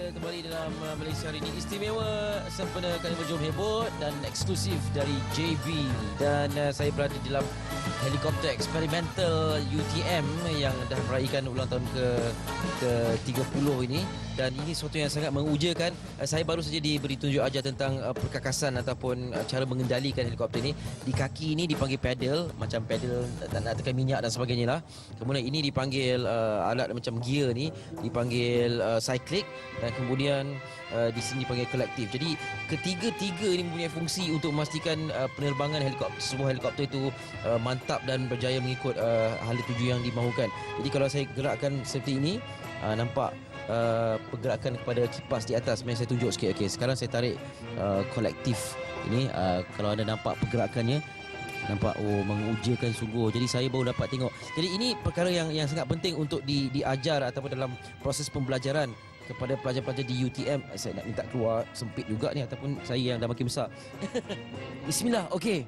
kita kembali dalam Malaysia hari ini. Istimewa sempena Carnival Jom Hebot dan eksklusif dari JB. Dan saya berada di dalam helikopter eksperimental UTM yang dah meraihkan ulang tahun ke-30 ini. Dan ini sesuatu yang sangat mengujakan. Saya baru saja diberi tunjuk ajar tentang perkakasan ataupun cara mengendalikan helikopter ini. Di kaki ini dipanggil pedal, macam pedal nak tekan minyak dan sebagainya lah. Kemudian ini dipanggil alat macam gear ni dipanggil cyclic, dan kemudian di sini dipanggil kolektif. Jadi ketiga-tiga ini mempunyai fungsi untuk memastikan penerbangan sebuah helikopter itu mantap dan berjaya mengikut hala tuju yang dimahukan. Jadi kalau saya gerakkan seperti ini, nampak pergerakan kepada kipas di atas. Mari saya tunjuk sikit. Okey, sekarang saya tarik kolektif ini. Kalau anda nampak pergerakannya, nampak mengujakan sungguh. Jadi saya baru dapat tengok. Jadi ini perkara yang sangat penting untuk diajar ataupun dalam proses pembelajaran kepada pelajar-pelajar di UTM. Saya nak minta keluar sempit juga ni, ataupun saya yang dah makin besar. Bismillah. Okey.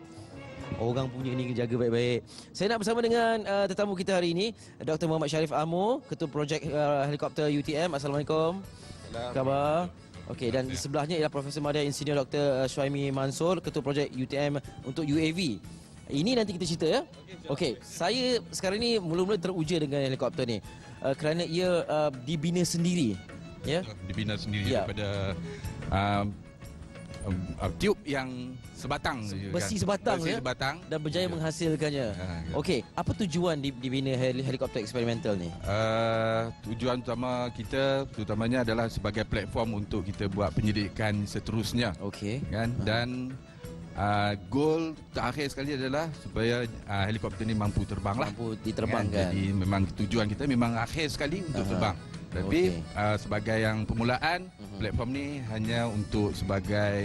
Orang punya ni jaga baik-baik. Saya nak bersama dengan tetamu kita hari ini, Dr. Muhammad Sharif Amor, Ketua Projek Helikopter UTM. Assalamualaikum. Khabar? Okey, dan di sebelahnya ialah Profesor Madya Insinyur Dr. Syuaimi Mansor, Ketua Projek UTM untuk UAV. Ini nanti kita cerita ya. Okey, saya sekarang ni mula-mula teruja dengan helikopter ni kerana ia dibina sendiri. Ya. Dibina sendiri daripada tube yang sebatang, besi kan? sebatang, dan berjaya menghasilkannya. Okey, apa tujuan dibina helikopter eksperimental ni? Tujuan utama kita terutamanya adalah sebagai platform untuk kita buat penyelidikan seterusnya. Okey. Kan? Dan goal terakhir sekali adalah supaya helikopter ni mampu terbang lah. Mampu diterbangkan. Jadi memang tujuan kita memang akhir sekali untuk terbang. Tapi sebagai yang permulaan, platform ni hanya untuk sebagai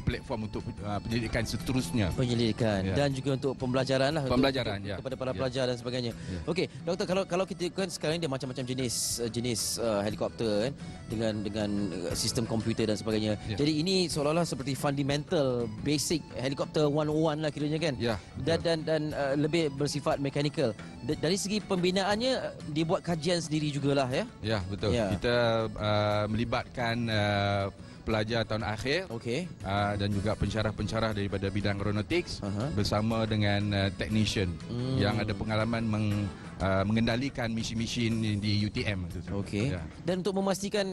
platform untuk penyelidikan seterusnya. Penyelidikan dan juga untuk pembelajaran lah. Pembelajaran untuk kepada para pelajar dan sebagainya. Okey, doktor, kalau kita kan sekarang dia macam-macam jenis helikopter kan, dengan sistem komputer dan sebagainya. Jadi ini seolah-olah seperti fundamental basic helikopter 101 lah kiranya kan. Dan lebih bersifat mekanikal. Dari segi pembinaannya dibuat kajian sendiri jugalah ya. Ya, betul. Kita melibatkan pelajar tahun akhir dan juga pensyarah-pensyarah daripada bidang aeronautics bersama dengan technician yang ada pengalaman mengendalikan mesin-mesin di UTM. Okey. Dan untuk memastikan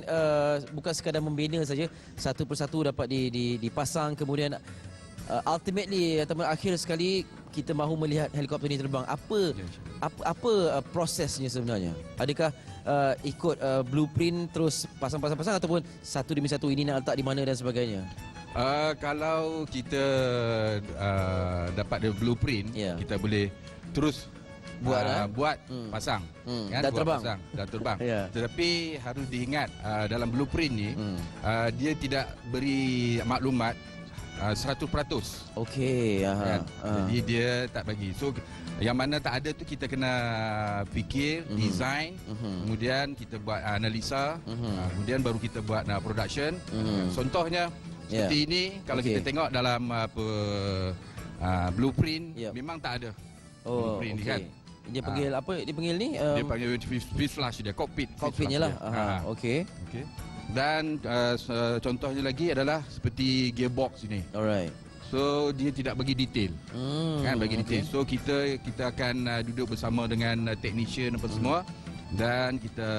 bukan sekadar membina saja, satu persatu dapat dipasang, kemudian ultimately atau akhir sekali kita mahu melihat helikopter ini terbang. Apa prosesnya sebenarnya? Adakah ikut blueprint terus pasang ataupun satu demi satu ini nak letak di mana dan sebagainya? Kalau kita dapat blueprint, kita boleh terus buat pasang kan? Dan terbang. Tetapi harus diingat dalam blueprint ni dia tidak beri maklumat 100%. Okey. Jadi dia tak bagi. So yang mana tak ada tu kita kena fikir, design, kemudian kita buat analisa, kemudian baru kita buat production. Contohnya seperti ini, kalau kita tengok dalam blueprint memang tak ada blueprint kan. Dia panggil apa? Dia panggil ni? Dia panggil fuselage dia, cockpitnya lah. Okey. Dan contohnya lagi adalah seperti gearbox ini. Alright. So dia tidak bagi detail. Kan bagi detail. So kita akan duduk bersama dengan technician apa semua dan kita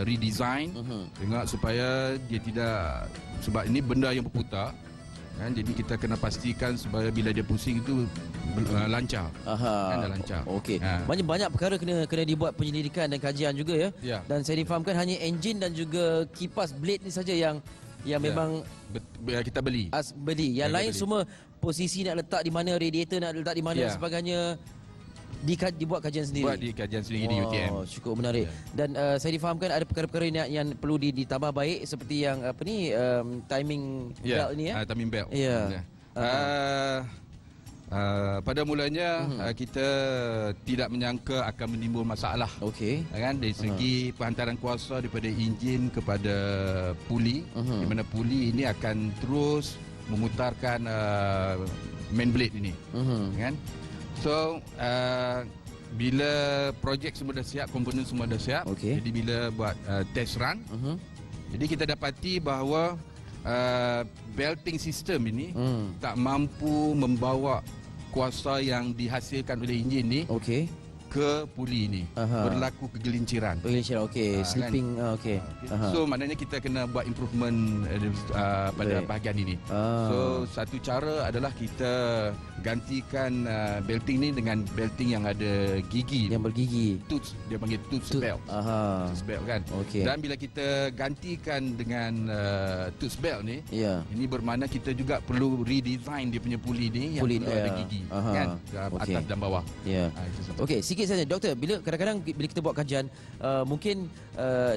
redesign tengok supaya dia tidak, sebab ini benda yang berputar kan, jadi kita kena pastikan supaya bila dia pusing itu lancar. Kan dah lancar. Okey. Banyak perkara kena dibuat penyelidikan dan kajian juga ya. Dan saya difahamkan hanya enjin dan juga kipas blade ni saja yang memang kita beli. Yang lain semua posisi nak letak di mana, radiator nak letak di mana dan sebagainya dibuat kajian sendiri. Buat kajian sendiri di UTM. Cukup menarik. Dan saya difahamkan ada perkara-perkara yang perlu ditambah baik, seperti yang timing belt ni ya. Timing belt. Pada mulanya kita tidak menyangka akan menimbul masalah. Kan dari segi penghantaran kuasa daripada enjin kepada puli, di mana puli ini akan terus memutarkan main blade ini. Kan? So bila projek semua dah siap, komponen semua dah siap, jadi bila buat test run, Jadi kita dapati bahawa belting system ini tak mampu membawa kuasa yang dihasilkan oleh enjin ni Okey. ke puli ini. Berlaku kegelinciran. Okey, sleeping okey. So maknanya kita kena buat improvement pada bahagian ini. So satu cara adalah kita gantikan belting ni dengan belting yang ada gigi. Yang bergigi. Tooth, dia panggil tooth belt. Tooth belt kan. Okey. Dan bila kita gantikan dengan tooth belt ni, ini bermakna kita juga perlu redesign dia punya puli ni yang perlu ada gigi kan, atas dan bawah. Okey, sikit saja doktor, bila kadang-kadang bila kita buat kajian mungkin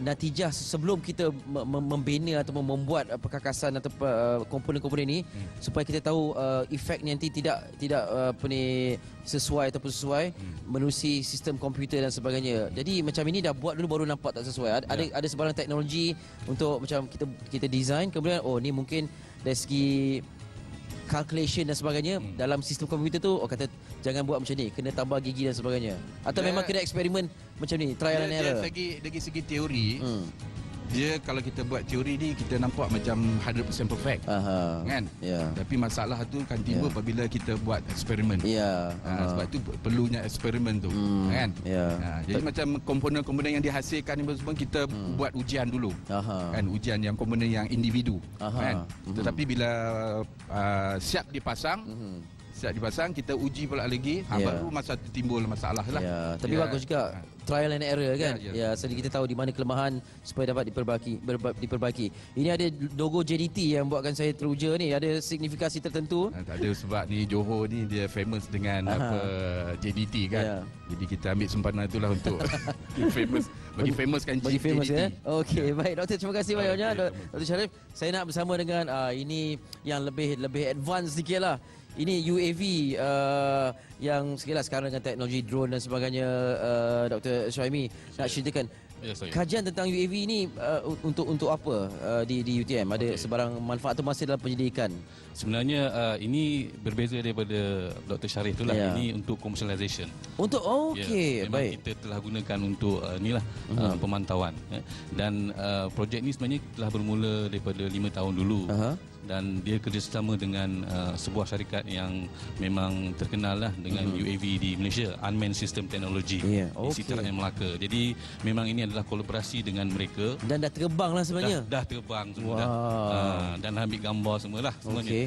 natijah sebelum kita membina atau membuat perkakasan atau komponen-komponen ini supaya kita tahu efek nanti tidak apa ni sesuai ataupun sesuai menerusi sistem komputer dan sebagainya. Jadi macam ini dah buat dulu baru nampak tak sesuai. Ada sebarang teknologi untuk macam kita design kemudian ni mungkin dari segi calculation dan sebagainya dalam sistem komputer tu kata jangan buat macam ni, kena tambah gigi dan sebagainya. Atau memang kena eksperimen macam ni, trial and error. Dari segi teori, dia kalau kita buat teori ni kita nampak macam 100% perfect. Kan? Tapi masalah tu kan timbul apabila kita buat eksperimen. Sebab tu perlunya eksperimen tu, kan? Jadi macam komponen-komponen yang dihasilkan ni semua kita buat ujian dulu. Kan, ujian yang komponen yang individu, kan? Tetapi bila siap dipasang, kita uji pula lagi, baru masa tu timbul masalah lah. Tapi bagus juga trial and error kan. Jadi kita tahu di mana kelemahan supaya dapat diperbaiki. Ini ada logo JDT yang buatkan saya teruja ni, ada signifikasi tertentu. Tak ada, sebab ni Johor ni dia famous dengan JDT kan. Jadi kita ambil simpanan itulah untuk bagi famouskan JDT. Okey, baik doktor, terima kasih banyak-banyak Dr. Sharif. Saya nak bersama dengan ini yang lebih advance sikitlah. Ini UAV yang sekarang dengan teknologi drone dan sebagainya, Dr. Syuaimi nak ceritakan kajian tentang UAV ini untuk apa di UTM? Ada sebarang manfaat atau masih dalam penyelidikan? Sebenarnya ini berbeza daripada Dr. Sharif itulah. Ini untuk commercialization. Untuk okey, baik. Kita telah gunakan untuk inilah pemantauan. Dan projek ini sebenarnya telah bermula daripada 5 tahun dulu. Dan dia kerjasama dengan sebuah syarikat yang memang terkenal lah dengan UAV di Malaysia, Unmanned System Technology, di Sitarat Melaka. Jadi memang ini adalah kolaborasi dengan mereka. Dan dah terbang lah sebenarnya? Dah terbang semua dah. Dan ambil gambar semualah semuanya.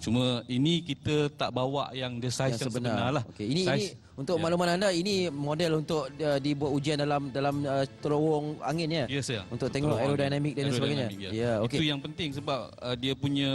Cuma ini kita tak bawa yang the size yang sebenar lah. Ini untuk makluman anda, ini model untuk dibuat ujian dalam terowong angin ya? Yes, ya. Untuk tengok aerodinamik dan sebagainya. Itu yang penting sebab dia punya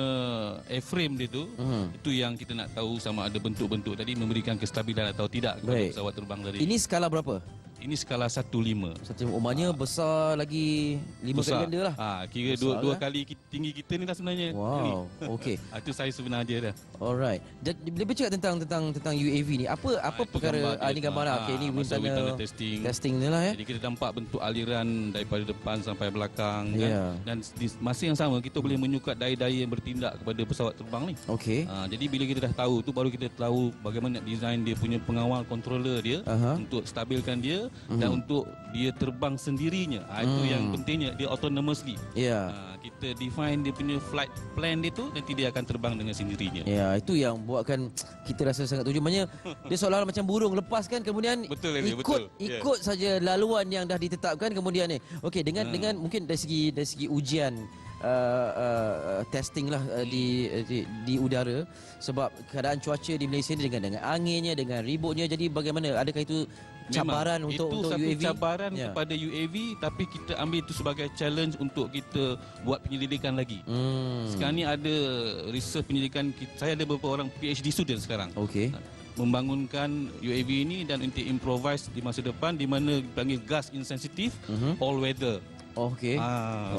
airframe dia tu, itu yang kita nak tahu sama ada bentuk-bentuk tadi memberikan kestabilan atau tidak kepada pesawat terbang tadi. Ini skala berapa? Ini skala 1.5. Umumnya besar lagi 5 kali ganda lah. Kira dua kali tinggi kita ni lah sebenarnya. Wow. Okey. Itu saiz sebenar dia dah. Alright. Lebih cakap tentang UAV ni. Apa perkara ini gambar lah. Okey, ini wind tunnel testing ni lah ya. Jadi kita nampak bentuk aliran daripada depan sampai belakang kan. Dan di masa yang sama kita boleh menyukat daya-daya yang bertindak kepada pesawat terbang ni. Okey. Jadi bila kita dah tahu tu baru kita tahu bagaimana nak design dia punya pengawal controller dia untuk stabilkan dia dan untuk dia terbang sendirinya. Itu yang pentingnya, dia autonomously. Kita define dia punya flight plan dia tu, nanti dia akan terbang dengan sendirinya. Itu yang buatkan kita rasa sangat tuju. Maksudnya dia seolah-olah macam burung lepas kan, kemudian ikut saja laluan yang dah ditetapkan kemudian ni. Okey, dengan mungkin dari segi ujian testing lah di udara, sebab keadaan cuaca di Malaysia ni dengan anginnya, dengan ributnya, jadi bagaimana, adakah itu cabaran untuk UAV? Itu satu cabaran kepada UAV, tapi kita ambil itu sebagai challenge untuk kita buat penyelidikan lagi. Sekarang ni ada research penyelidikan, saya ada beberapa orang PhD student sekarang. Membangunkan UAV ini dan untuk improvise di masa depan, di mana dipanggil gas insensitive, all weather.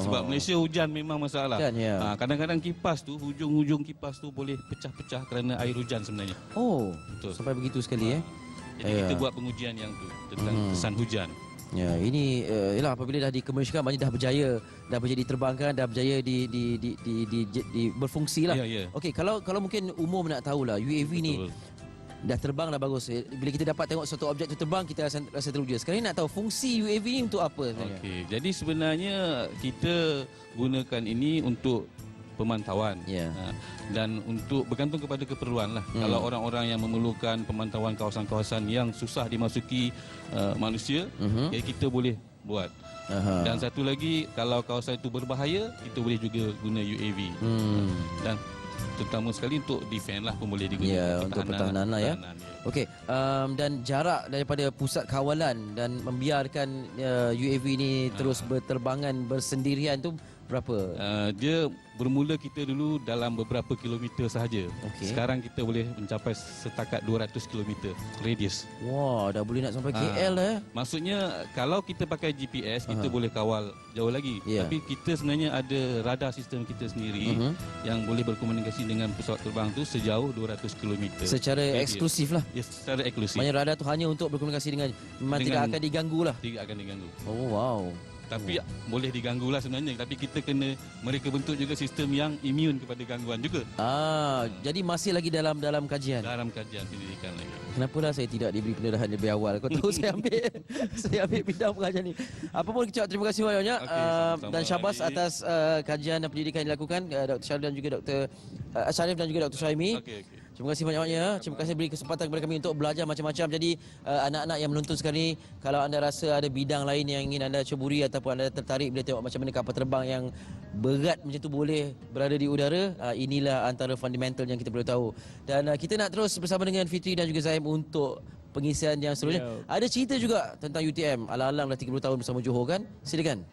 Sebab Malaysia hujan memang masalah kan, kadang-kadang kipas tu, hujung-hujung kipas tu boleh pecah-pecah kerana air hujan sebenarnya. Betul. Sampai begitu sekali Jadi kita buat pengujian yang tu tentang kesan hujan. Ini ialah apabila dah dikomersialkan, maknanya dah berjaya diterbangkan, dah berjaya di berfungsi lah. Okey, kalau mungkin umum nak tahulah UAV ni Dah terbang dah bagus. Bila kita dapat tengok satu objek tu terbang, kita rasa teruja. Sekarang ni nak tahu fungsi UAV ni untuk apa sebenarnya? Okey, jadi sebenarnya kita gunakan ini untuk pemantauan. Ya. Dan untuk bergantung kepada keperluan lah. Kalau orang-orang yang memerlukan pemantauan kawasan-kawasan yang susah dimasuki manusia, ya, kita boleh buat. Dan satu lagi, kalau kawasan itu berbahaya, kita boleh juga guna UAV. Dan terutama sekali untuk defend lah pun boleh digunakan. Ya, untuk pertahanan lah ya. Okey, dan jarak daripada pusat kawalan dan membiarkan UAV ni terus berterbangan bersendirian tu berapa? Dia bermula kita dulu dalam beberapa kilometer sahaja. Okey. Sekarang kita boleh mencapai setakat 200 kilometer radius. Wah, dah boleh nak sampai KL dah. Maksudnya kalau kita pakai GPS, kita boleh kawal jauh lagi. Ya. Tapi kita sebenarnya ada radar sistem kita sendiri yang boleh berkomunikasi dengan pesawat terbang tu sejauh 200 km. Secara eksklusif lah. Ya, secara eksklusif. Maknanya radar tu hanya untuk berkomunikasi dengan, memang tidak akan diganggu lah. Tidak akan diganggu. Oh wow. Tapi boleh diganggu lah sebenarnya. Tapi kita kena, mereka bentuk juga sistem yang imun kepada gangguan juga. Jadi masih lagi dalam kajian. Dalam kajian pendidikan lagi. Kenapalah saya tidak diberi pendarahan lebih awal? Kau tahu saya ambil bidang pengajian ni. Apa pun Cik, terima kasih banyak. Dan syabas atas kajian dan pendidikan yang dilakukan Dr. Syarif dan juga Dr. Syarif dan juga Dr. Syaimi. Okey. Terima kasih banyak-banyak. Terima kasih beri kesempatan kepada kami untuk belajar macam-macam. Jadi anak-anak yang menonton sekarang ni, kalau anda rasa ada bidang lain yang ingin anda ceburi ataupun anda tertarik bila tengok macam mana kapal terbang yang berat macam tu boleh berada di udara, inilah antara fundamental yang kita perlu tahu. Dan kita nak terus bersama dengan Fitri dan juga Zaim untuk pengisian yang seterusnya. Ada cerita juga tentang UTM. Alang-alang dah 30 tahun bersama Johor kan? Silakan.